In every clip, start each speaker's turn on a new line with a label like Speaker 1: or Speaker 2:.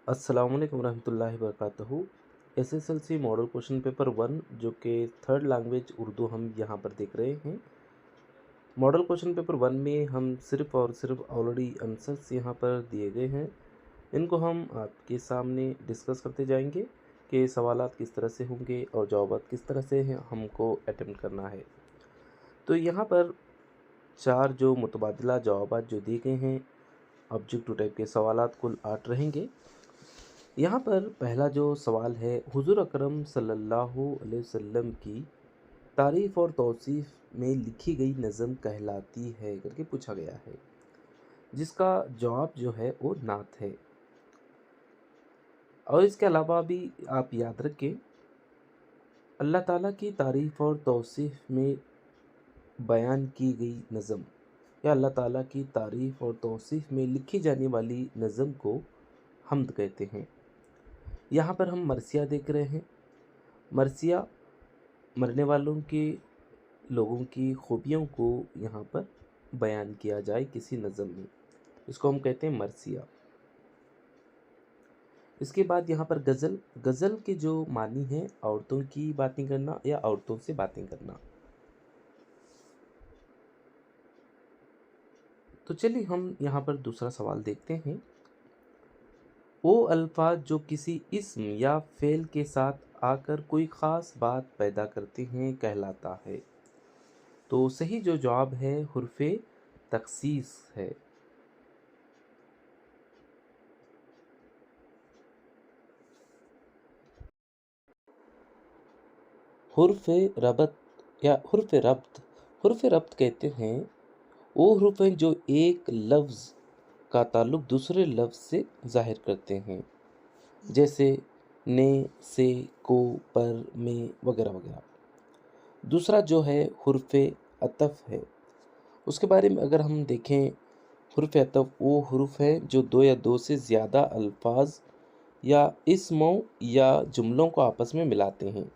Speaker 1: अस्सलाम वालेकुम रहमतुल्लाहि वबरकातुहू। एसएसएलसी मॉडल क्वेश्चन पेपर 1 जो कि थर्ड लैंग्वेज उर्दू हम यहाँ पर देख रहे हैं। मॉडल क्वेश्चन पेपर 1 में हम सिर्फ और सिर्फ ऑलरेडी आंसर्स यहाँ पर दिए गए हैं। इनको हम आपके सामने डिस्कस करते जाएंगे कि सवालात किस तरह से होंगे और जवाबात किस तरह से हैं हमको अटेम्प्ट करना है। तो यहाँ पर 4 जो मुतबादिला जवाबात जो दिए गए हैं, ऑब्जेक्टिव टाइप के सवालात कुल 8 रहेंगे। यहाँ पर पहला जो सवाल है, हुज़ूर अकरम सल्लल्लाहु अलैहि वसल्लम की तारीफ़ और तौसीफ़ में लिखी गई नज़म कहलाती है करके पूछा गया है, जिसका जवाब जो है वो नात है। और इसके अलावा भी आप याद रखें, अल्लाह ताला की तारीफ़ और तौसीफ़ में बयान की गई नज़म या अल्लाह ताला की तारीफ़ और तौसीफ़ में लिखी जाने वाली नज़म को हम्द कहते हैं। यहाँ पर हम मरसिया देख रहे हैं। मरसिया मरने वालों के लोगों की खूबियों को यहाँ पर बयान किया जाए किसी नज़म में, इसको हम कहते हैं मरसिया। इसके बाद यहाँ पर गज़ल। गज़ल के जो मानी है, औरतों की बातें करना या औरतों से बातें करना। तो चलिए हम यहाँ पर दूसरा सवाल देखते हैं। वो अल्फाज जो किसी इस्म या फ़ेल के साथ आकर कोई ख़ास बात पैदा करते हैं कहलाता है। तो सही जो जवाब है हुर्फ़े तख़सीस है। हुर्फ़ रबत या हुर्फ़ रब्त। हुर्फ़ रब्त कहते हैं वो हुर्फ़ हैं जो एक लफ्ज़ का ताल्लुक़ दूसरे लफ्ज़ से ज़ाहिर करते हैं, जैसे ने, से, को, पर, में वगैरह वगैरह। दूसरा जो है हुर्फ़ अतफ़ है। उसके बारे में अगर हम देखें, हुर्फ़ अतफ़ वो हुरूफ़ है जो दो या दो से ज़्यादा अल्फाज या इस्मों या जुमलों को आपस में मिलाते हैं,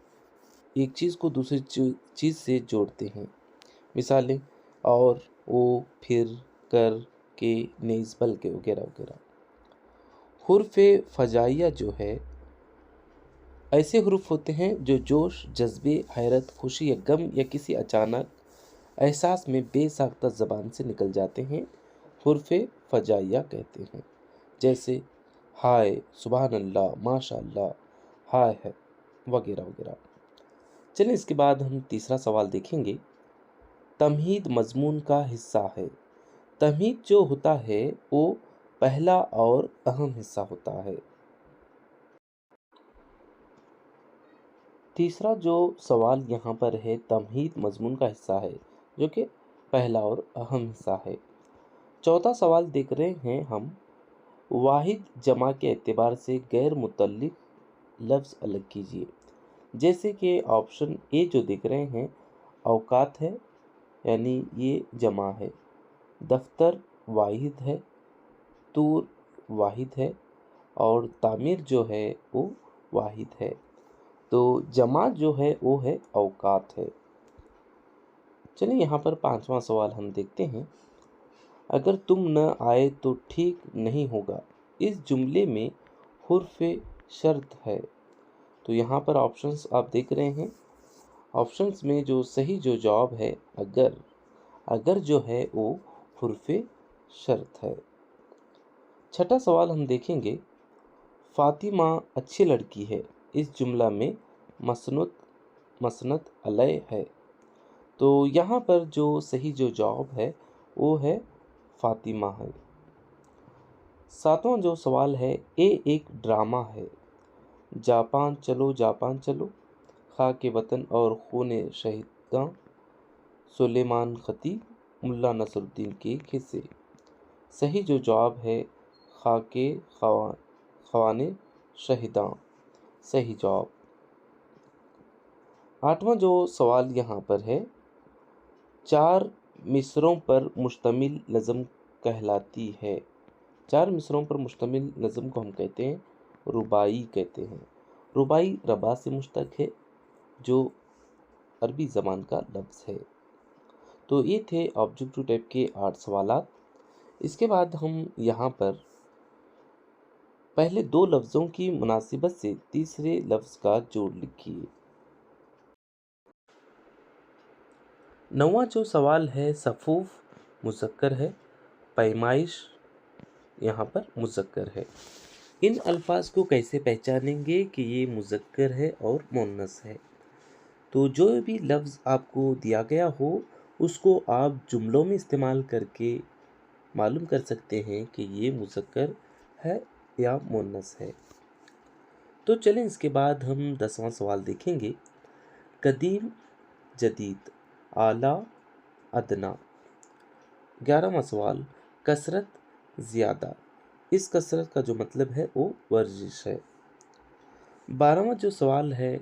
Speaker 1: एक चीज़ को दूसरी चीज़ से जोड़ते हैं। मिसालें और, वो, फिर, कर, के, नेज़, बल्कि वगैरह वगैरह। हुर्फ़ फ़जाइया जो है, ऐसे हुरूफ होते हैं जो जोश, जज्बे, हैरत, खुशी या गम या किसी अचानक एहसास में बेसाख्ता ज़बान से निकल जाते हैं, हुर्फ़ फ़जाइया कहते हैं। जैसे हाय, सुबहान अल्लाह, माशा अल्लाह, हाय है वगैरह वगैरह। चलिए इसके बाद हम तीसरा सवाल देखेंगे। तमहीद मज़मून का हिस्सा है। तमहीद जो होता है वो पहला और अहम हिस्सा होता है। तीसरा जो सवाल यहाँ पर है, तमहीद मज़मून का हिस्सा है, जो कि पहला और अहम हिस्सा है। चौथा सवाल देख रहे हैं हम, वाहिद जमा के एतबार से गैर मुतल्लिक लफ्ज़ अलग कीजिए। जैसे कि ऑप्शन ए जो देख रहे हैं, औकात है, यानी ये जमा है। दफ्तर वाहिद है, तूर वाहिद है, और तामीर जो है वो वाहिद है। तो जमा जो है वो है औकात है। चलिए यहाँ पर पांचवा सवाल हम देखते हैं। अगर तुम न आए तो ठीक नहीं होगा, इस जुमले में हुर्फ़ शर्त है। तो यहाँ पर ऑप्शंस आप देख रहे हैं। ऑप्शंस में जो सही जो जवाब है अगर जो है वो हुर्फ़ शर्त है। छठा सवाल हम देखेंगे। फ़ातिमा अच्छी लड़की है, इस जुमला में मसनद अलय है। तो यहाँ पर जो सही जो जवाब है वो है फ़ातिमा है। सातवां जो सवाल है, ए एक ड्रामा है। जापान चलो जापान चलो, खाके वतन और खूने शहीदां, सुलेमान खतीब, मुल्ला नसरुद्दीन के किस्से। सही जो जवाब है खाके ख़वाने शहीदां, सही जवाब। आठवां जो सवाल यहाँ पर है, 4 मिसरों पर मुश्तमिल नज़म कहलाती है। 4 मिसरों पर मुश्तमिल नज़म को हम कहते हैं रुबाई कहते हैं। रुबाई रबा से मुश्तक है, जो अरबी ज़बान का लफ्ज़ है। तो ये थे ऑब्जेक्टिव टाइप के 8 सवालात। इसके बाद हम यहाँ पर पहले दो लफ्ज़ों की मुनासिबत से तीसरे लफ्ज़ का जोड़ लिखिए। नौवां जो सवाल है, सफ़ूफ़ मुज़क्कर है, पैमाइश यहाँ पर मुज़क्कर है। इन अल्फाज को कैसे पहचानेंगे कि ये मुज़क्कर है और मुअन्नस है? तो जो भी लफ्ज़ आपको दिया गया हो उसको आप जुमलों में इस्तेमाल करके मालूम कर सकते हैं कि ये मुज़क्कर है या मुअन्नस है। तो चलें इसके बाद हम 10वां सवाल देखेंगे। कदीम, जदीद, आला, अदना। 11वां सवाल, कसरत, ज़्यादा। इस कसरत का जो मतलब है वो वर्जिश है। 12वां जो सवाल है,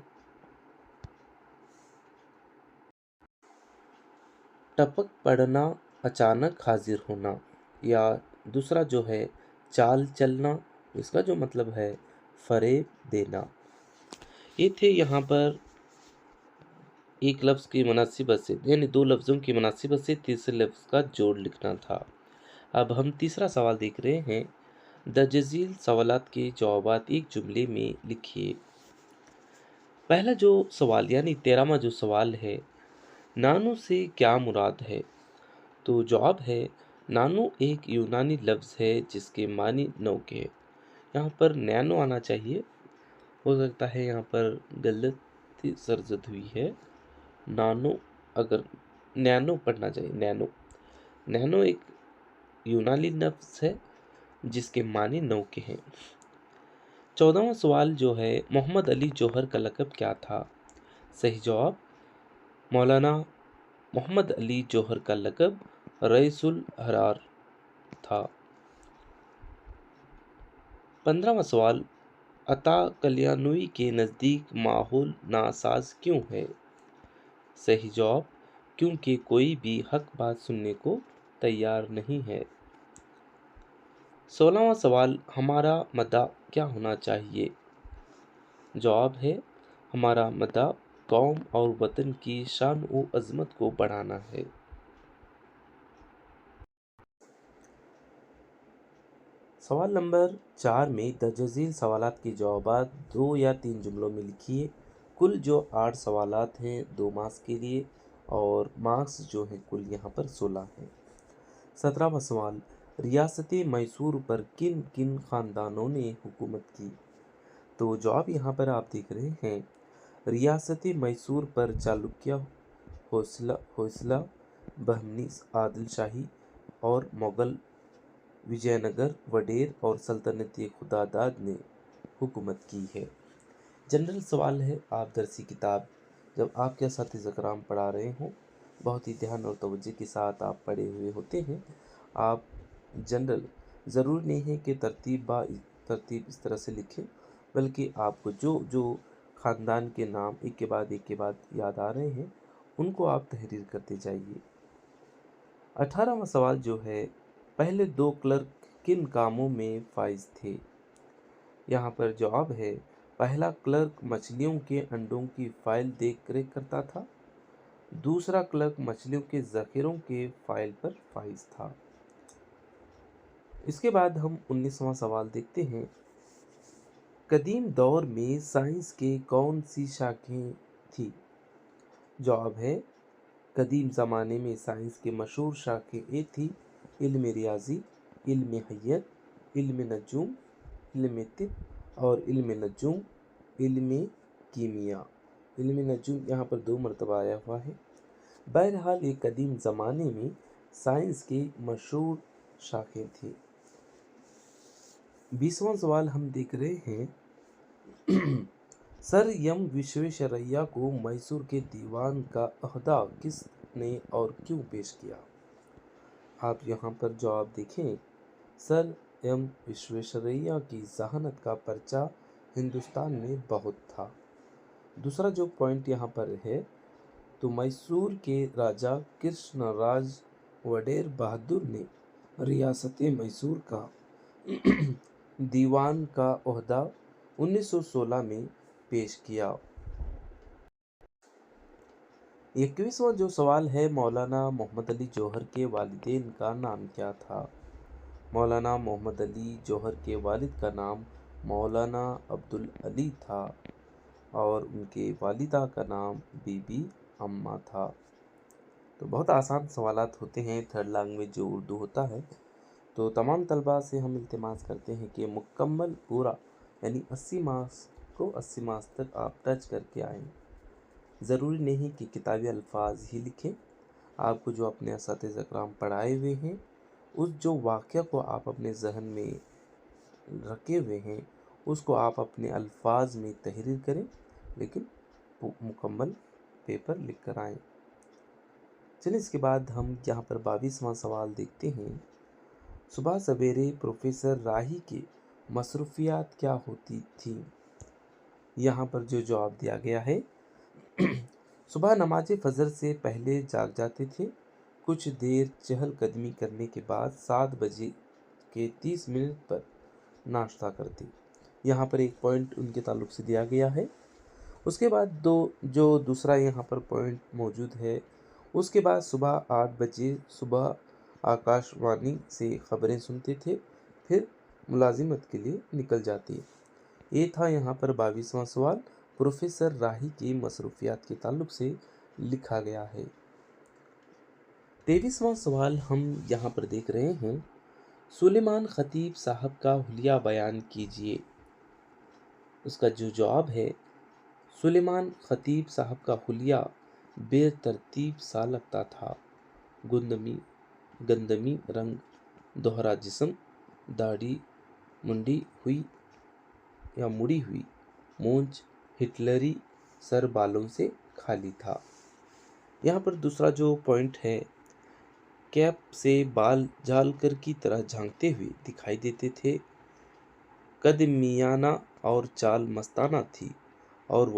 Speaker 1: टपक पड़ना, अचानक हाजिर होना, या दूसरा जो है चाल चलना, इसका जो मतलब है फरेब देना। ये थे यहाँ पर एक लफ्ज़ की मुनासिबत से, यानी दो लफ्ज़ों की मुनासिबत से तीसरे लफ्ज़ का जोड़ लिखना था। अब हम तीसरा सवाल देख रहे हैं। द जज़ील सवालात के जवाबात एक जुमले में लिखिए। पहला जो सवाल यानी 13वां जो सवाल है, नानो से क्या मुराद है? तो जवाब है, नानो एक यूनानी लफ्ज़ है जिसके मानी नौ के हैं। यहाँ पर नैनो आना चाहिए, हो सकता है यहाँ पर गलती सरजद हुई है। नानो, अगर नैनो पढ़ना चाहिए, नैनो। नैनो एक यूनानी लफ्ज़ है जिसके मानी नौ के हैं। 14वां सवाल जो है, मोहम्मद अली जौहर का लक़ब क्या था? सही जवाब, मौलाना मोहम्मद अली जौहर का लक़ब रईसुल अहरार था। 15वां सवाल, अता कल्याणुई के नज़दीक माहौल नासाज क्यों है? सही जवाब, क्योंकि कोई भी हक बात सुनने को तैयार नहीं है। 16वां सवाल, हमारा मदा क्या होना चाहिए? जवाब है, हमारा मदा कौम और वतन की शान व अज़मत को बढ़ाना है। सवाल नंबर 4 में द जज़ील सवालात के जवाबात 2 या 3 जुमलों में लिखिए। कुल जो 8 सवालात हैं 2 मार्क्स के लिए, और मार्क्स जो हैं कुल यहाँ पर 16 हैं। 17वां सवाल, रियासत मैसूर पर किन किन ख़ानदानों ने हुकूमत की? तो जवाब यहाँ पर आप देख रहे हैं। रियासत मैसूर पर चालुक्य, होयसला, बहमनी आदिल शाही और मुग़ल विजयनगर, वडेर और सल्तनती खुदादाद ने हुकूमत की है। जनरल सवाल है, आप दरसी किताब जब आपके साथी ज़कराम पढ़ा रहे हों, बहुत ही ध्यान और तवज्जो के साथ आप पढ़े हुए होते हैं। आप जनरल ज़रूरी नहीं है कि तरतीब इस तरह से लिखें, बल्कि आपको जो जो ख़ानदान के नाम एक के बाद याद आ रहे हैं उनको आप तहरीर करते जाइए। 18वां सवाल जो है, पहले 2 क्लर्क किन कामों में फाइज थे? यहाँ पर जवाब है, पहला क्लर्क मछलियों के अंडों की फाइल देख रेख करता था, दूसरा क्लर्क मछलियों के ज़ख़ीरों के फाइल पर फाइज था। इसके बाद हम 19वां सवाल देखते हैं। कदीम दौर में साइंस के कौन सी शाखें थी? जवाब है, कदीम ज़माने में साइंस के मशहूर शाखें ये थी, इल्म रियाज़ी, इल्म हय्यत, इल्म नजूम, इल्म तिब और इल्म नजूम, इल्म कीमिया। इल्म नजूम यहाँ पर 2 मरतबा आया हुआ है। बहरहाल ये कदीम ज़माने में साइंस की मशहूर शाखें थी। 20वां सवाल हम देख रहे हैं। सर एम विश्वेश्वरैया को मैसूर के दीवान का ओहदा किसने और क्यों पेश किया? आप यहाँ पर जवाब देखें। सर एम विश्वेश्वरैया की जहानत का पर्चा हिंदुस्तान में बहुत था। दूसरा जो पॉइंट यहाँ पर है, तो मैसूर के राजा कृष्णराज वडेर बहादुर ने रियासत मैसूर का दीवान का ओहदा 1916 में पेश किया। 21वां जो सवाल है, मौलाना मोहम्मद अली जौहर के वालिदैन का नाम क्या था? मौलाना मोहम्मद अली जौहर के वालिद का नाम मौलाना अब्दुल अली था और उनके वालिदा का नाम बीबी अम्मा था। तो बहुत आसान सवालात होते हैं, थर्ड लैंग्वेज जो उर्दू होता है। तो तमाम तलबा से हम इल्तिमास करते हैं कि मुकम्मल पूरा यानी 80 मार्क्स को 80 मार्क्स तक आप टच करके आएँ। ज़रूरी नहीं कि किताबी अल्फाज ही लिखें, आपको जो अपने असातिज़ कराम पढ़ाए हुए हैं उस जो वाक़या को आप अपने ज़हन में रखे हुए हैं उसको आप अपने अल्फाज में तहरीर करें, लेकिन मुकम्मल पेपर लिख कर आएँ। चलिए इसके बाद हम यहाँ पर 22वां सवाल देखते हैं। सुबह सवेरे प्रोफेसर राही की मसरूफियात क्या होती थी? यहाँ पर जो जवाब दिया गया है सुबह नमाज फजर से पहले जाग जाते थे, कुछ देर चहलकदमी करने के बाद 7 बजे के 30 मिनट पर नाश्ता करते। यहाँ पर एक पॉइंट उनके ताल्लुक से दिया गया है। उसके बाद जो दूसरा यहाँ पर पॉइंट मौजूद है, उसके बाद सुबह 8 बजे सुबह आकाशवाणी से खबरें सुनते थे, फिर मुलाजिमत के लिए निकल जाते। ये था यहाँ पर 22वां सवाल, प्रोफेसर राही की मसरूफियात के ताल्लुक से लिखा गया है। 23वां सवाल हम यहाँ पर देख रहे हैं। सुलेमान खतीब साहब का हुलिया बयान कीजिए। उसका जो जवाब है, सुलेमान खतीब साहब का हुलिया बेतरतीब सा लगता था। गंदमी रंग, दोहरा जिस्म, दाढ़ी मुंडी हुई या मुड़ी हुई, मूंछ हिटलरी सर बालों से खाली था। यहाँ पर दूसरा जो पॉइंट है, कैप से बाल झालकर की तरह झांकते हुए दिखाई देते थे। कद मियाना और चाल मस्ताना थी और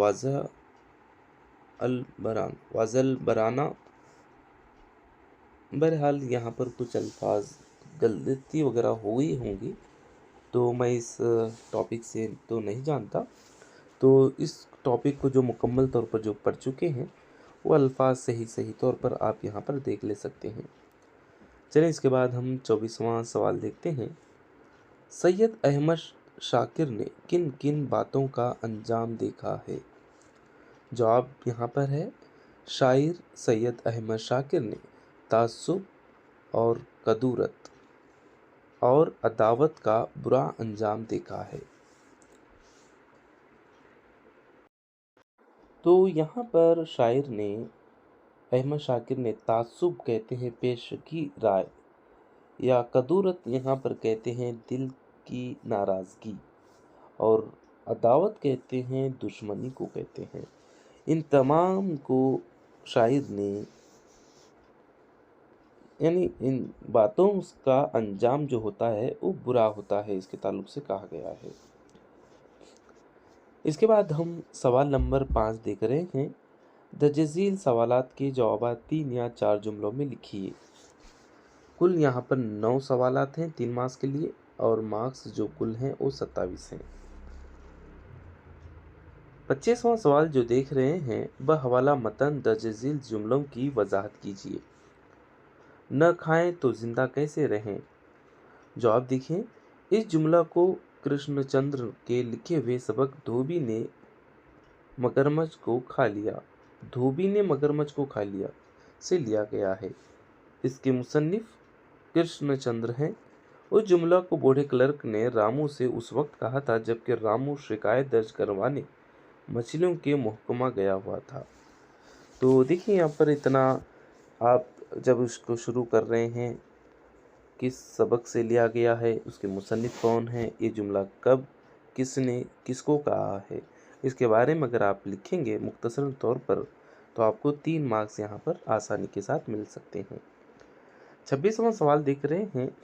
Speaker 1: वाज़ल बराना। बहरहाल यहाँ पर कुछ अल्फाज गलती वगैरह हुई होंगी, तो मैं इस टॉपिक से तो नहीं जानता। तो इस टॉपिक को जो मुकम्मल तौर पर जो पढ़ चुके हैं वो अल्फाज सही तौर पर आप यहाँ पर देख ले सकते हैं। चलिए इसके बाद हम 24वां सवाल देखते हैं। सैयद अहमद शाकिर ने किन किन बातों का अंजाम देखा है? जवाब यहाँ पर है, शायर सैयद अहमद शाकिर ने तासुब और कदूरत और अदावत का बुरा अंजाम देखा है। तो यहाँ पर शायर ने अहमद शाकिर ने तासुब कहते हैं पेश की राय, या कदूरत यहाँ पर कहते हैं दिल की नाराज़गी, और अदावत कहते हैं दुश्मनी को कहते हैं। इन तमाम को शायर ने यानी इन बातों का अंजाम जो होता है वो बुरा होता है, इसके ताल्लुक से कहा गया है। इसके बाद हम सवाल नंबर 5 देख रहे हैं। द जजील सवालात के जवाब 3 या 4 जुमलों में लिखिए। कुल यहाँ पर 9 सवालात हैं 3 मार्क्स के लिए, और मार्क्स जो कुल हैं वो 27 हैं। 25वां सवाल जो देख रहे हैं, वह हवाला मतन द जजील जुमलों की वजाहत कीजिए। न खाएं तो जिंदा कैसे रहें? जवाब देखिए। इस जुमला को कृष्णचंद्र के लिखे हुए सबक धोबी ने मगरमच्छ को खा लिया से लिया गया है। इसके मुसन्निफ कृष्णचंद्र हैं। उस जुमला को बूढ़े क्लर्क ने रामू से उस वक्त कहा था जबकि रामू शिकायत दर्ज करवाने मछलियों के महकमा गया हुआ था। तो देखिए यहाँ पर इतना, आप जब इसको शुरू कर रहे हैं, किस सबक से लिया गया है, उसके मुसन्निफ कौन है, ये जुमला कब किसने किसको कहा है, इसके बारे में अगर आप लिखेंगे मुख्तसर तौर पर, तो आपको 3 मार्क्स यहाँ पर आसानी के साथ मिल सकते हैं। 26वां सवाल देख रहे हैं।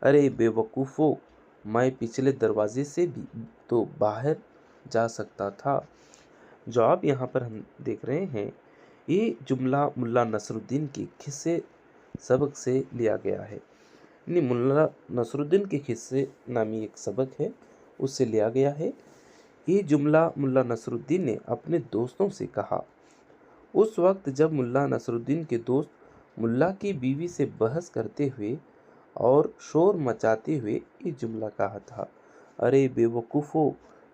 Speaker 1: अरे बेवकूफ़ो, मैं पिछले दरवाजे से भी तो बाहर जा सकता था। जवाब यहाँ पर हम देख रहे हैं। ये जुमला मुल्ला नसरुद्दीन के किस्से सबक से लिया गया है। यानी मुल्ला नसरुद्दीन के किस्से नामी एक सबक है, उससे लिया गया है। ये जुमला मुल्ला नसरुद्दीन ने अपने दोस्तों से कहा उस वक्त जब मुल्ला नसरुद्दीन के दोस्त मुल्ला की बीवी से बहस करते हुए और शोर मचाते हुए ये जुमला कहा था। ارے بیوقوفو،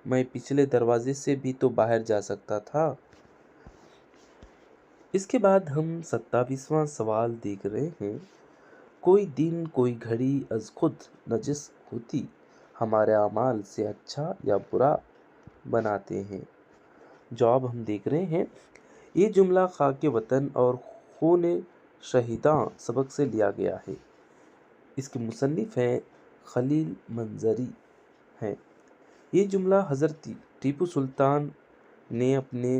Speaker 1: میں پچھلے دروازے سے بھی تو باہر جا سکتا تھا۔ اس کے بعد ہم 27واں سوال دیکھ رہے ہیں۔ کوئی دن کوئی گھڑی از خود نجس ہوتی ہمارے اعمال سے اچھا یا برا بناتے ہیں۔ جواب ہم دیکھ رہے ہیں۔ یہ جملہ خاک وطن اور خون شہیداں سبق سے لیا گیا ہے۔ اس کے مصنف ہیں خلیل منظری ہیں۔ یہ جملہ حضرت ٹیپو سلطان نے اپنے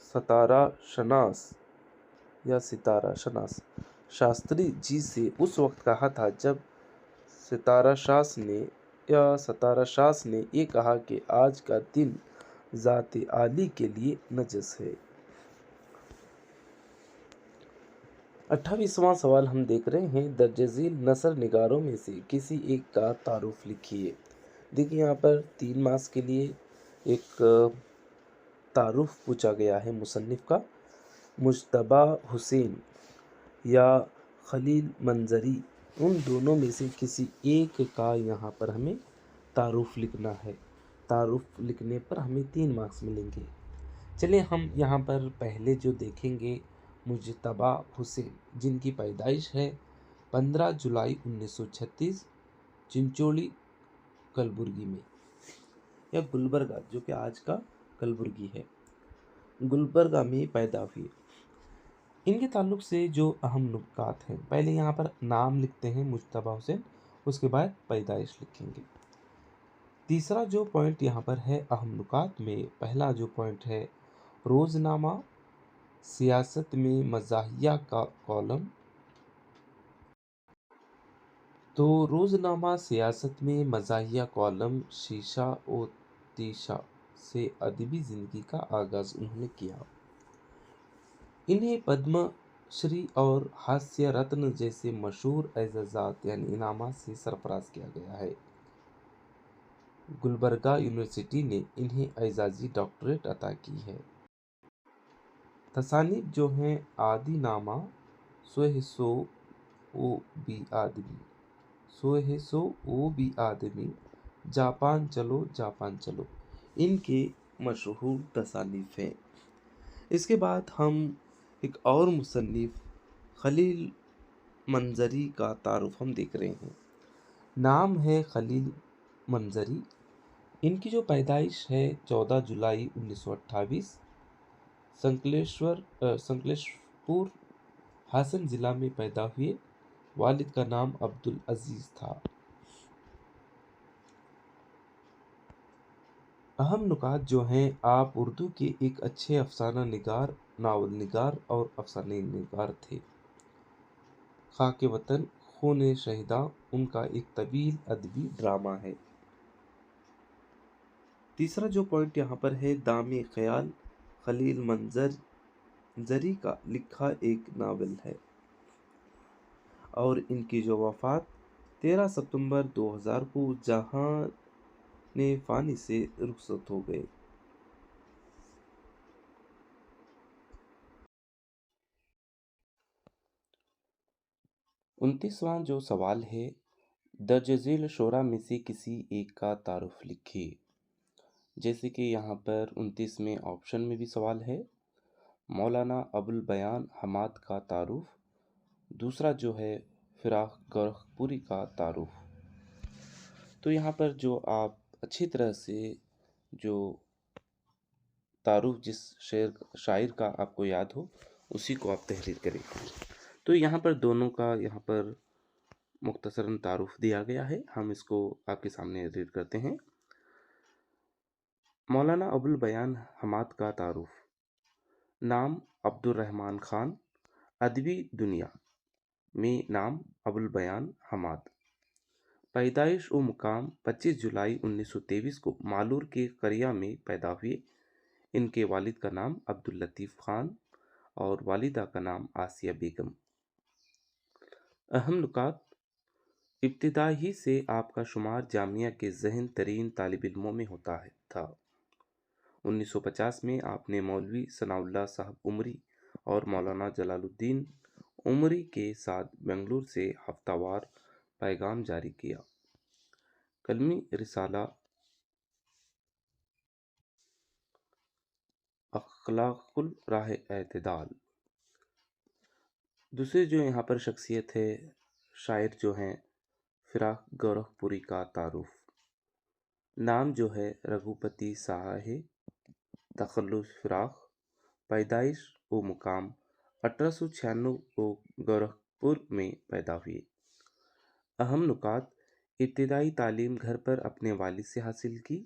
Speaker 1: ستارہ شناس شاستری جی سے اس وقت کہا تھا جب ستارہ شاس نے یہ کہا کہ آج کا دن ذات عالی کے لیے نجس ہے۔ 28واں سوال ہم دیکھ رہے ہیں۔ درج ذیل نثر نگاروں میں سے کسی ایک کا تعارف لکھیے۔ دیکھیں یہاں پر 3 مارکس کے لیے ایک تعارف پوچھا گیا ہے مصنف کا۔ مجتبیٰ حسین یا خلیل منظری، ان دونوں میں سے کسی ایک کا یہاں پر ہمیں تعارف لکھنا ہے۔ تعارف لکھنے پر ہمیں 3 مارکس ملیں گے۔ چلیں ہم یہاں پر پہلے جو دیکھیں گے مجتبیٰ حسین، جن کی پیدائش ہے 15 جولائی 1936 چنچولی کلبرگی میں، یا گلبرگہ، جو کہ آج کا کلبرگی ہے، گلبرگہ میں پیدا ہوئی۔ ان کے تعلق سے جو اہم نکات ہیں، پہلے یہاں پر نام لکھتے ہیں مجتبیٰ حسین، اس کے بعد پیدائش لکھیں گے۔ تیسرا جو پوائنٹ یہاں پر ہے اہم نکات میں، پہلا جو پوائنٹ ہے روزنامہ سیاست میں مزاحیہ کا کالم۔ تو روزنامہ سیاست میں مزاحیہ کالم شیشہ و تیشہ سے ادبی زندگی کا آغاز انہوں نے کیا۔ انہیں پدم شری اور ہاسیہ رتن جیسے مشہور اعزازات یعنی انعامات سے سرفراز کیا گیا ہے۔ گلبرگہ یونیورسٹی نے انہیں اعزازی ڈاکٹریٹ عطا کی ہے۔ تصانیف جو ہیں آدی نامہ، سو او بی آدمی، جاپان چلو جاپان چلو، ان کے مشہور تصانیف ہیں۔ اس کے بعد ہم ایک اور مصنف خلیل منظری کا تعارف ہم دیکھ رہے ہیں۔ نام ہے خلیل منظری۔ ان کی جو پیدائش ہے 14 جولائی 1928 سنکلیشپور ہاسن ضلع میں پیدا ہوئے۔ والد کا نام عبدالعزیز تھا۔ اہم نکات جو ہیں، آپ اردو کے ایک اچھے افسانہ نگار، ناول نگار اور افسانے نگار تھے۔ خاک وطن، خون شہیداں ان کا ایک طویل ادبی ڈرامہ ہے۔ تیسرا جو پوائنٹ یہاں پر ہے دام خیال، خلیل منظری کا لکھا ایک ناول ہے، اور ان کی جو وفات 13 ستمبر 2000 کو جہان فانی سے رخصت ہو گئے۔ انتیسواں جو سوال ہے، درج ذیل شعراء میں سے کسی ایک کا تعارف لکھیے۔ جیسے کہ یہاں پر 29 میں آپشن میں بھی سوال ہے۔ مولانا ابوالبیان حماد کا تعارف۔ دوسرا جو ہے فراق گورکھپوری کا تعارف۔ تو یہاں پر جو آپ اچھی طرح سے جو تعارف جس شاعر کا آپ کو یاد ہو اسی کو آپ تحریر کریں۔ تو یہاں پر دونوں کا یہاں پر مختصراً تعارف دیا گیا ہے، ہم اس کو آپ کے سامنے ریڈ کرتے ہیں۔ مولانا ابوالبیان حماد کا تعارف۔ نام عبد الرحمن خان، ادبی دنیا میں نام ابوالبیان حماد۔ پیدائش و مقام 25 جولائی 1923 کو مالور کے قریہ میں پیدا ہوئے۔ ان کے والد کا نام عبداللطیف خان اور والدہ کا نام آسیہ بیگم۔ اہم نکات، ابتدا ہی سے آپ کا شمار جامعہ کے ذہین ترین طالب علموں میں ہوتا تھا۔ 1950 میں آپ نے مولوی ثناء اللہ صاحب عمری اور مولانا جلال الدین عمری کے ساتھ بنگلور سے ہفتہ وار پیغام جاری کیا۔ कलमी रिसाला अखलाकुल राह एतदाल। दूसरी जो यहाँ पर शख्सियत है, शायर जो हैं फिराक गौरखपुरी का तारुफ। नाम जो है रघुपति शाह है। तखल्लुस फिराक। पैदाइश व मुकाम 1896 को गोरखपुर में पैदा हुए। अहम नुकात: इब्तदाई तालीम घर पर अपने वालिद से हासिल की।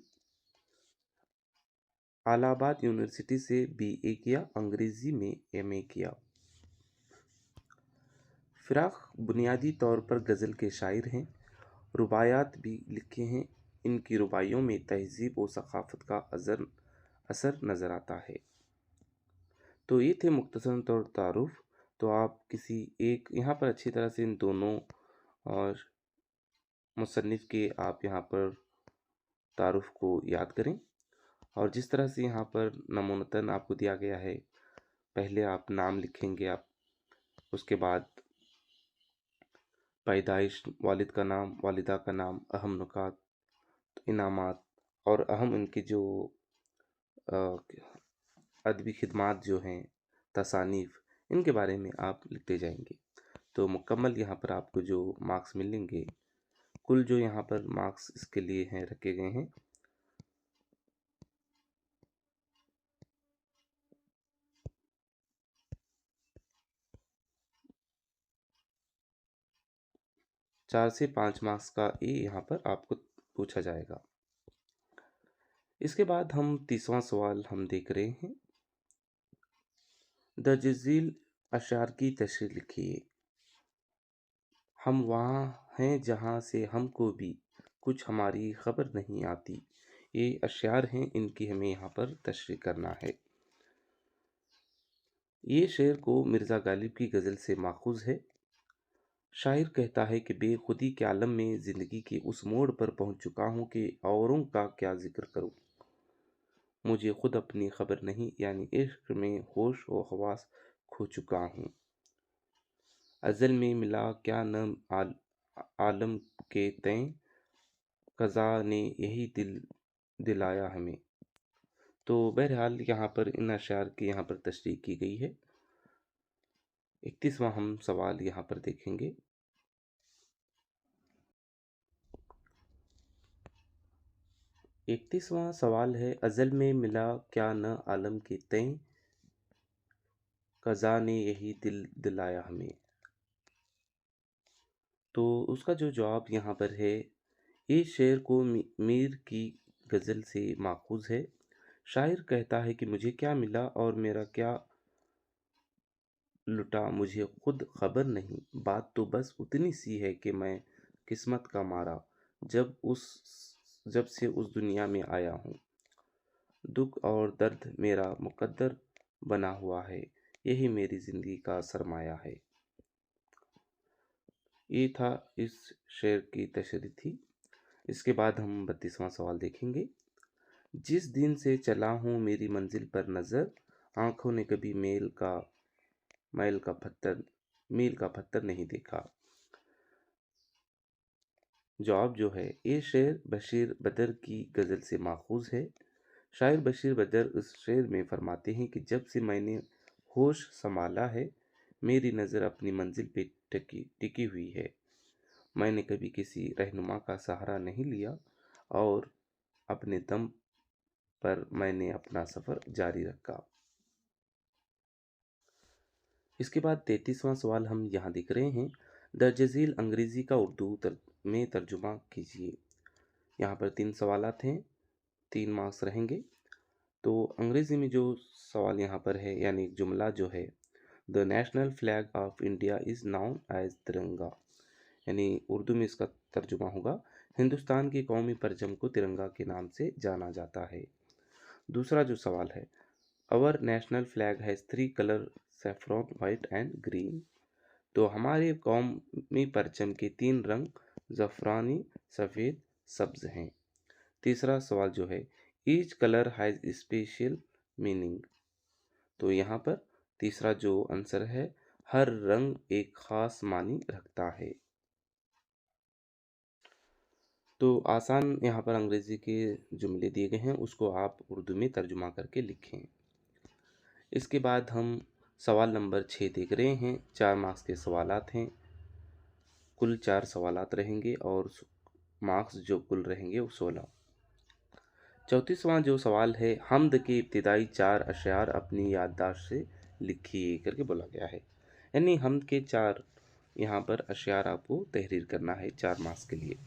Speaker 1: इलाहाबाद यूनिवर्सिटी से BA किया। अंग्रेज़ी में MA किया। फिराक बुनियादी तौर पर गज़ल के शायर हैं। रुबायात भी लिखे हैं। इनकी रुबाइयों में तहज़ीब व सक़ाफ़त का असर नज़र आता है। तो ये थे मुख्तसर तौर तारुफ। तो आप किसी एक यहाँ पर अच्छी तरह से इन दोनों और मुसन्निफ़ के आप यहाँ पर तारुफ को याद करें, और जिस तरह से यहाँ पर नमूनतन आपको दिया गया है, पहले आप नाम लिखेंगे, आप उसके बाद पैदाइश, वालिद का नाम, वालिदा का नाम, अहम नुकात, इनामात और अहम इनकी जो अदबी खिदमात जो हैं, तसानीफ़, इनके बारे में आप लिखते जाएंगे। तो मुकम्मल यहाँ पर आपको जो मार्क्स मिलेंगे, कुल जो यहाँ पर मार्क्स इसके लिए हैं रखे गए हैं 4 से 5 मार्क्स का ये यहाँ पर आपको पूछा जाएगा। इसके बाद हम तीसवां सवाल हम देख रहे हैं। दर्ज अशार की तशरीह लिखिए। हम वहाँ हैं जहाँ से हमको भी कुछ हमारी खबर नहीं आती। ये अशार हैं, इनकी हमें यहाँ पर तशरीह करना है। ये शेर को मिर्ज़ा गालिब की गज़ल से माखूज़ है। शायर कहता है कि बेखुदी के आलम में ज़िंदगी के उस मोड़ पर पहुँच चुका हूँ कि औरों का क्या ज़िक्र करूँ। मुझे खुद अपनी खबर नहीं, यानी इश्क में होश व हवास खो चुका हूँ। अज़ल में मिला क्या न आलम के तय, क़ज़ा ने यही दिलाया हमें। तो बहरहाल यहाँ पर इन अशार की यहाँ पर तशरीह की गई है। 31वां हम सवाल यहाँ पर देखेंगे। 31वां सवाल है, अज़ल में मिला क्या न आलम के तय, क़ज़ा ने यही दिलाया हमें। तो उसका जो जवाब यहाँ पर है, ये शेर को मीर की गज़ल से माखूज़ है। शायर कहता है कि मुझे क्या मिला और मेरा क्या लुटा मुझे खुद खबर नहीं। बात तो बस उतनी सी है कि मैं किस्मत का मारा जब से उस दुनिया में आया हूँ। दुख और दर्द मेरा मुकद्दर बना हुआ है, यही मेरी ज़िंदगी का सरमाया है। ये था इस शेर की तशरीह थी। इसके बाद हम 32वां सवाल देखेंगे। जिस दिन से चला हूँ मेरी मंजिल पर नज़र, आँखों ने कभी मील का पत्थर नहीं देखा। जवाब जो है, ये शेर बशीर बदर की गज़ल से माखूज़ है। शायर बशीर बदर इस शेर में फरमाते हैं कि जब से मैंने होश संभाला है, मेरी नज़र अपनी मंजिल पे टिकी हुई है। मैंने कभी किसी रहनुमा का सहारा नहीं लिया और अपने दम पर मैंने अपना सफ़र जारी रखा। इसके बाद 33वां सवाल हम यहाँ देख रहे हैं। दर्ज झील अंग्रेज़ी का उर्दू में तर्जुमा कीजिए। यहाँ पर 3 सवालात हैं, 3 मार्क्स रहेंगे। तो अंग्रेज़ी में जो सवाल यहाँ पर है, यानी एक जुमला जो है, the national flag of India is known as Tiranga, यानी उर्दू में इसका तर्जुमा होगा, हिंदुस्तान के कौमी परचम को तिरंगा के नाम से जाना जाता है। दूसरा जो सवाल है, our national flag has 3 colour saffron, white and green. तो हमारे कौमी परचम के 3 रंग ज़फ़रानी, सफ़ेद, सब्ज़ हैं। तीसरा सवाल जो है, each colour has special meaning. तो यहाँ पर तीसरा जो आंसर है, हर रंग एक ख़ास मानी रखता है। तो आसान यहाँ पर अंग्रेज़ी के जुमले दिए गए हैं, उसको आप उर्दू में तर्जुमा करके लिखें। इसके बाद हम सवाल नंबर 6 देख रहे हैं। 4 मार्क्स के सवालात हैं। कुल 4 सवालात रहेंगे और मार्क्स जो कुल रहेंगे वो 16। 34वां जो सवाल है, हम्द के इब्तिदाई 4 अशआर अपनी याददाश्त से लिखिए करके बोला गया है। यानी हम्द के 4 यहाँ पर अशआर आपको तहरीर करना है 4 मार्क्स के लिए।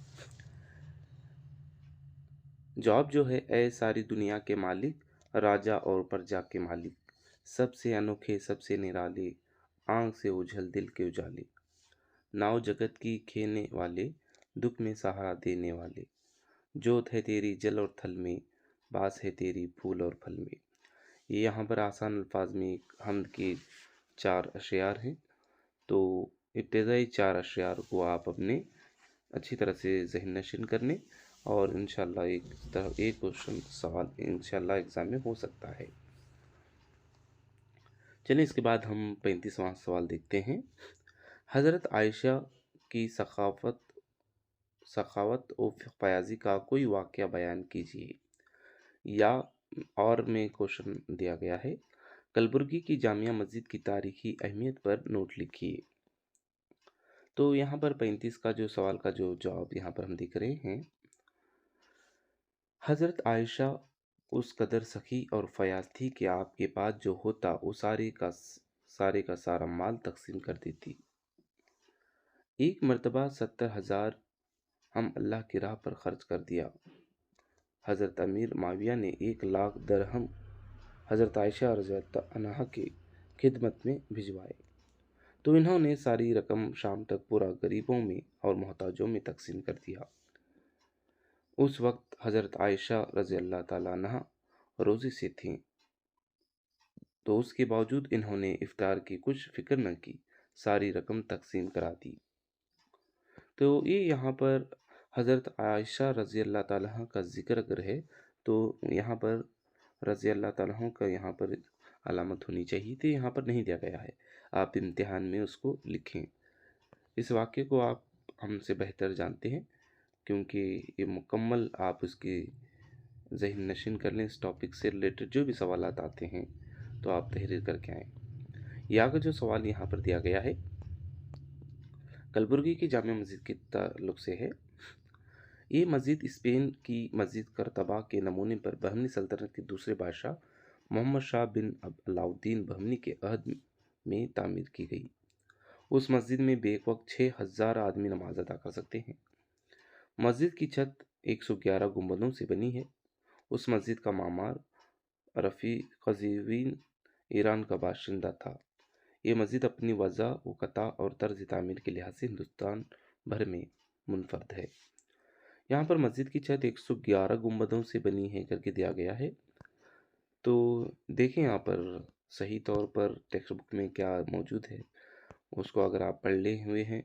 Speaker 1: जवाब जो है, ए सारी दुनिया के मालिक, राजा और प्रजा के मालिक, सबसे अनोखे सबसे निराले, आँख से ओझल दिल के उजाले, नाव जगत की खेने वाले, दुख में सहारा देने वाले, जोत है तेरी जल और थल में, बास है तेरी फूल और फल में। ये यहाँ पर आसान अल्फाज में हम्द के 4 अशआर हैं। तो इब्तिदाई 4 अशआर को आप अपने अच्छी तरह से ज़हन नशीन करने और इंशाल्लाह एक क्वेश्चन सवाल इंशाल्लाह एग्ज़ाम में हो सकता है। चलिए इसके बाद हम 35वां सवाल देखते हैं। हज़रत आयशा की सखावत और फयाज़ी का कोई वाक़या बयान कीजिए। या और में क्वेश्चन दिया गया है, कलबुर्गी की जामिया मस्जिद की तारीखी अहमियत पर नोट लिखिए। तो यहाँ पर 35 का जो सवाल का जो जवाब यहाँ पर हम देख रहे हैं, हज़रत आयशा उस कदर सखी और फयाज थी कि आपके पास जो होता वो सारे का सारा माल तकसीम कर देती। एक मर्तबा 70,000 हम अल्लाह की राह पर खर्च कर दिया। हज़रत अमीर माविया ने 1,00,000 दरहम हज़रत आयशा रज़ियल्लाहु अन्हा की खिदमत में भिजवाए, तो इन्होंने सारी रकम शाम तक पूरा गरीबों में और मोहताजों में तकसीम कर दिया। उस वक्त हज़रत आयशा रज़ियल्लाहु ताला अन्हा रोज़े से थीं, तो उसके बावजूद इन्होंने इफ्तार की कुछ फ़िक्र न की, सारी रकम तकसीम करा दी। तो ये यहाँ पर हज़रत आयशा रज़ियल्लाहु ताला अन्हा का ज़िक्र अगर है तो यहाँ पर रज़ियल्लाहु ताला अन्हा का यहाँ पर अलामत होनी चाहिए थी, यहाँ पर नहीं दिया गया है। आप इम्तिहान में उसको लिखें। इस वाक़ये को आप हमसे बेहतर जानते हैं, क्योंकि ये मुकम्मल आप उसकी ज़हन नशीन कर लें। इस टॉपिक से रिलेटेड जो भी सवालात आते हैं तो आप तहरीर करके आएँ। यहाँ का जो सवाल यहाँ पर दिया गया है, कलबुर्गी की जामिया मस्जिद के ताल्लुक़ से है। ये मस्जिद स्पेन की मस्जिद करतबा के नमूने पर बहमनी सल्तनत के दूसरे बादशाह मोहम्मद शाह बिन अलाउद्दीन बहमनी के अहद में तामीर की गई। उस मस्जिद में बेक वक्त 6,000 आदमी नमाज अदा कर सकते हैं। मस्जिद की छत 111 गुंबदों से बनी है। उस मस्जिद का मामार रफ़ी क़ज़वीन ईरान का बाशिंदा था। ये मस्जिद अपनी वज़ा व कता और तर्ज तामीर के लिहाज से हिंदुस्तान भर में मुनफरद है। यहाँ पर मस्जिद की छत 111 गुंबदों से बनी है करके दिया गया है। तो देखें यहाँ पर सही तौर पर टेक्स्ट बुक में क्या मौजूद है, उसको अगर आप पढ़ ले हुए हैं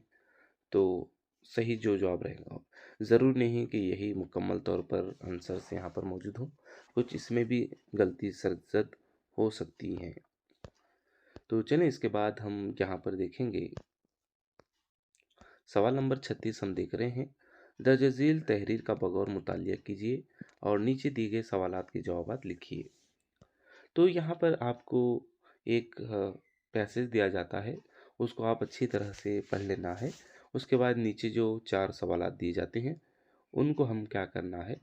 Speaker 1: तो सही जो जवाब रहेगा। ज़रूर नहीं कि यही मुकम्मल तौर पर आंसर से यहाँ पर मौजूद हो, कुछ इसमें भी गलती सरजद हो सकती हैं। तो चलें इसके बाद हम यहाँ पर देखेंगे सवाल नंबर 36 हम देख रहे हैं। दर्ज झील तहरीर का बगौर मुतालिया कीजिए और नीचे दिए गए सवालात के जवाब लिखिए। तो यहाँ पर आपको एक पैसेज दिया जाता है, उसको आप अच्छी तरह से पढ़ लेना है। उसके बाद नीचे जो 4 सवालात दिए जाते हैं उनको हम क्या करना है,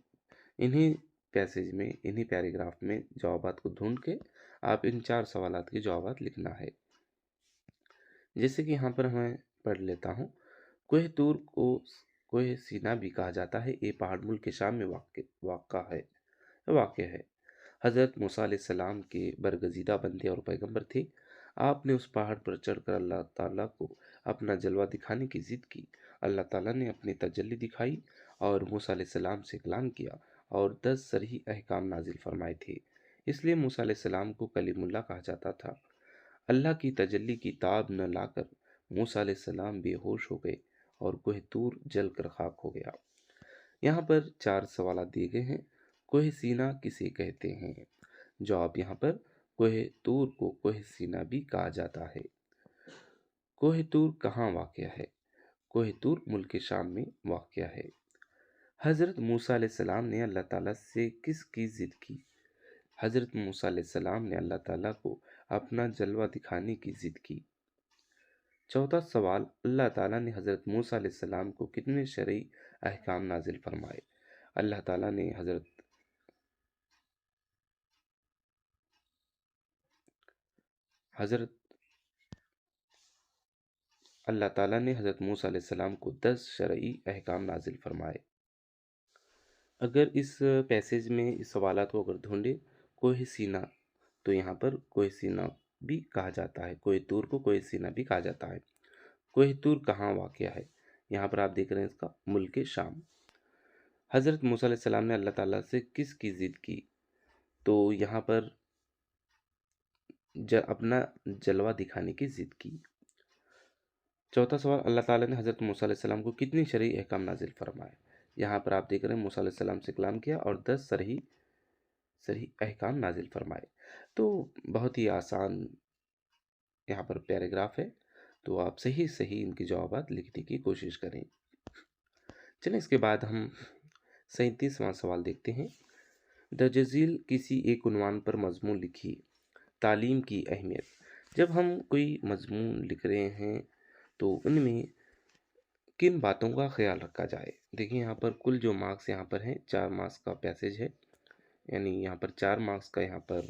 Speaker 1: इन्हीं पैसेज में इन्हीं पैराग्राफ में जवाबात को ढूंढ के आप इन 4 सवालात के जवाबात लिखना है। जैसे कि यहाँ पर मैं पढ़ लेता हूँ। कोह तूर को कोह सीना भी कहा जाता है। ये पहाड़ मुल्क के शाम में वाक़ है। हज़रत मूसा अलैहिस्सलाम के बरगज़ीदा बंदे और पैगंबर थे। आपने उस पहाड़ पर चढ़कर अल्लाह ताला को अपना जलवा दिखाने की ज़िद की। अल्लाह ताला ने अपनी तजल्ली दिखाई और मूसा अलैहिस्सलाम से कलाम किया और 10 सरही अहकाम नाजिल फरमाए थे। इसलिए मूसा अलैहिस्सलाम को कलीमुल्लाह कहा जाता था। अल्लाह की तजल्ली की ताब न लाकर मूसा अलैहिस्सलाम बेहोश हो गए और कोह तूर जल कर खाक हो गया। यहाँ पर 4 सवाल दिए गए हैं। कोह सीना किसे कहते हैं? जवाब यहाँ पर कोह तूर को कोह सीना भी कहा जाता है। कोह तूर कहाँ वाक़ है? कोह तूर मुल्क शाम में वाक़ है। حضرت موسیٰ علیہ السلام نے اللہ تعالیٰ سے کس کی ضد کی؟ حضرت موسیٰ علیہ السلام نے اللہ تعالیٰ کو اپنا جلوہ دکھانے کی ضد کی۔ چوتھا سوال، اللہ تعالیٰ نے حضرت موسیٰ علیہ السلام کو کتنے شرعی احکام نازل فرمائے؟ اللہ تعالیٰ نے حضرت موسیٰ علیہ السلام کو 10 شرعی احکام نازل فرمائے۔ اگر اس پیسیج میں اس سوالات کو اگر ڈھونڈے، کوہ سینا، تو یہاں پر کوہ سینا بھی کہا جاتا ہے، کوہ طور کو کوہ سینا بھی کہا جاتا ہے۔ کوہ طور کہاں واقع ہے؟ یہاں پر آپ دیکھ رہے ہیں اس کا ملک شام۔ حضرت موسیٰ علیہ السلام نے اللہ تعالیٰ سے کس کی ضد کی؟ تو یہاں پر اپنا جلوہ دکھانے کی ضد کی۔ چوتھا سوال، اللہ تعالیٰ نے حضرت موسیٰ علیہ السلام کو کتنی شرعی احکام نازل فرمائے؟ یہاں پر آپ دیکھ رہے ہیں موسیٰ علیہ السلام سے کلام کیا اور 10 شرعی احکام نازل فرمائے۔ تو بہت ہی آسان یہاں پر پیراگراف ہے، تو آپ صحیح ان کے جوابات لکھنے کی کوشش کریں۔ چلیں اس کے بعد ہم 37واں سوال دیکھتے ہیں۔ درج ذیل کسی ایک عنوان پر مضمون لکھیے۔ تعلیم کی اہمیت۔ جب ہم کوئی مضمون لکھ رہے ہیں تو ان میں کن باتوں کا خیال رکھا جائے؟ دیکھیں یہاں پر کل جو مارکس یہاں پر ہیں 4 مارکس کا پیسیج ہے، یعنی یہاں پر 4 مارکس کا یہاں پر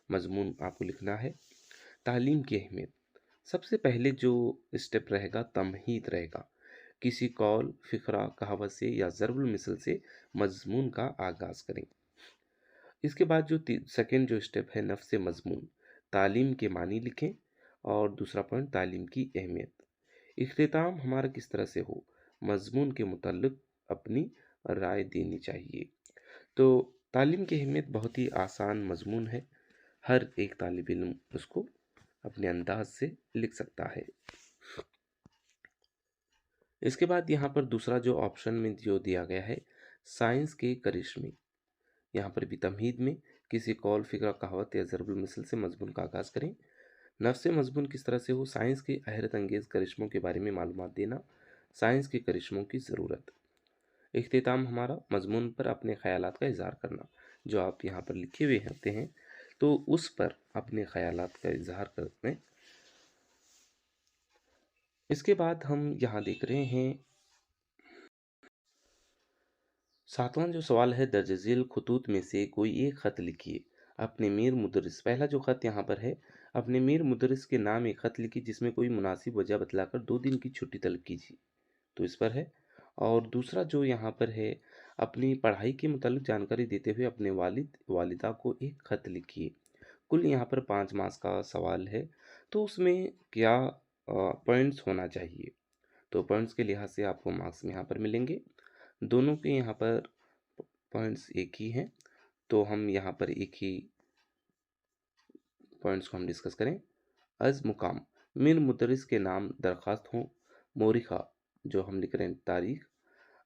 Speaker 1: مضمون آپ کو لکھنا ہے۔ تعلیم کی اہمیت، سب سے پہلے جو اسٹیپ رہے گا تمہید رہے گا۔ کسی قول، فقرہ، کہاوت سے یا ضرب المثل سے مضمون کا آغاز کریں۔ اس کے بعد جو سیکنڈ جو اسٹیپ ہے نفس مضمون، تعلیم کے معنی لکھیں، اور دوسرا پوائنٹ تعلیم کی اہمیت۔ اختتام ہمارا کس طرح سے ہو؟ مضمون کے متعلق اپنی رائے دینی چاہیے۔ تو تعلیم کی اہمیت بہت ہی آسان مضمون ہے، ہر ایک طالب علم اس کو اپنے انداز سے لکھ سکتا ہے۔ اس کے بعد یہاں پر دوسرا جو آپشن میں جو دیا گیا ہے، سائنس کے کرشمے، یہاں پر بھی تمہید میں کسی قول، فقرہ، کہاوت یا ضرب المثل سے مضمون کا آغاز کریں۔ نفس مضمون کس طرح سے ہو؟ سائنس کے حیرت انگیز کرشموں کے بارے میں معلومات دینا، سائنس کے کرشموں کی ضرورت۔ اختتام ہمارا مضمون پر اپنے خیالات کا اظہار کرنا، جو آپ یہاں پر لکھے ہوئے ہوتے ہیں تو اس پر اپنے خیالات کا اظہار کریں۔ اس کے بعد ہم یہاں دیکھ رہے ہیں 7واں جو سوال ہے، درج ذیل خطوط میں سے کوئی ایک خط لکھیے۔ اپنے میر مدرس، پہلا جو خط یہاں پر ہے، اپنے میر مدرس کے نام ایک خط لکھی جس میں کوئی مناسب وجہ بتلا کر 2 دن کی چھٹی طلب کیجیے، تو اس پر ہے۔ اور دوسرا جو یہاں پر ہے، اپنی پڑھائی کے متعلق جانکاری دیتے ہوئے اپنے والد والدہ کو ایک خط لکھیے۔ کل یہاں پر 5 مارکس کا سوال ہے، تو اس میں کیا پوائنٹس ہونا چاہیے؟ تو پوائنٹس کے لحاظ سے آپ کو مارکس یہاں پر ملیں گے، دونوں کے یہاں پر پوائنٹس ایک ہی ہیں، تو ہم یہاں پر ایک ہی پوائنٹس کو ہم ڈسکس کریں۔ از مقام، میر مدرس کے نام درخواست ہوں۔ مورخہ، جو ہم لکھ رہے ہیں تاریخ۔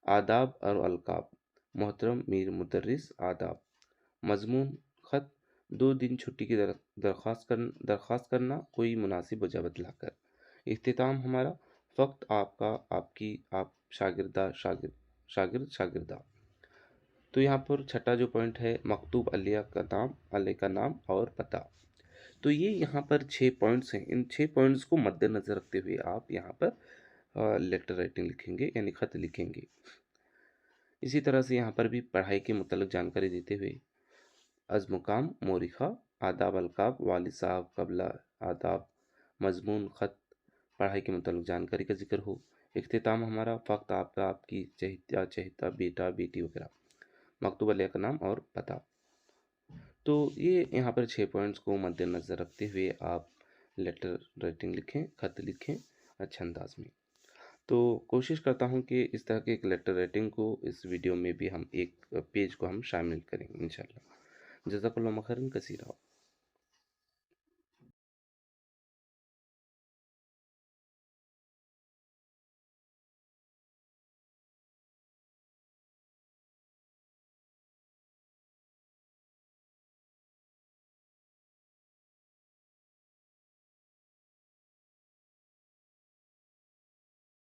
Speaker 1: آداب اور القاب، محترم میر مدرس آداب۔ مضمون، خط، 2 دن چھٹی کی درخواست کرنا، کوئی مناسب وجہ بتلا کر۔ اختتام ہمارا، وقت آپ کا، آپ کی، آپ شاگردہ۔ تو یہاں پر چھٹا جو پوائنٹ ہے، مکتوب علیہ کا نام اور پتہ۔ تو یہ یہاں پر 6 پوائنٹس ہیں، ان 6 پوائنٹس کو مد نظر رکھتے ہوئے آپ یہاں پر لیٹر رائٹنگ لکھیں گے، یعنی خط لکھیں گے۔ اسی طرح سے یہاں پر بھی پڑھائی کے متعلق جانکاری دیتے ہوئے از مقام، مورخہ، آداب القاب، والد صاحب قبلہ آداب، مضمون، خط، پڑھائی کے متعلق جانکاری کا ذکر ہو۔ اختتام ہمارا، وقت آپ کا، آپ کی، چہتا، بیٹا، بیٹی وغیرہ، مکتوب علیہ کا نام اور پتہ۔ تو یہ یہاں پر 6 پوائنٹس کو مد نظر رکھتے ہوئے آپ لیٹر رائٹنگ لکھیں، خط لکھیں اچھے انداز میں۔ تو کوشش کرتا ہوں کہ اس طرح کے ایک لیٹر رائٹنگ کو اس ویڈیو میں بھی ہم ایک پیج کو ہم شامل کریں انشاءاللہ۔ جزاک اللہ خیرا کثیرا۔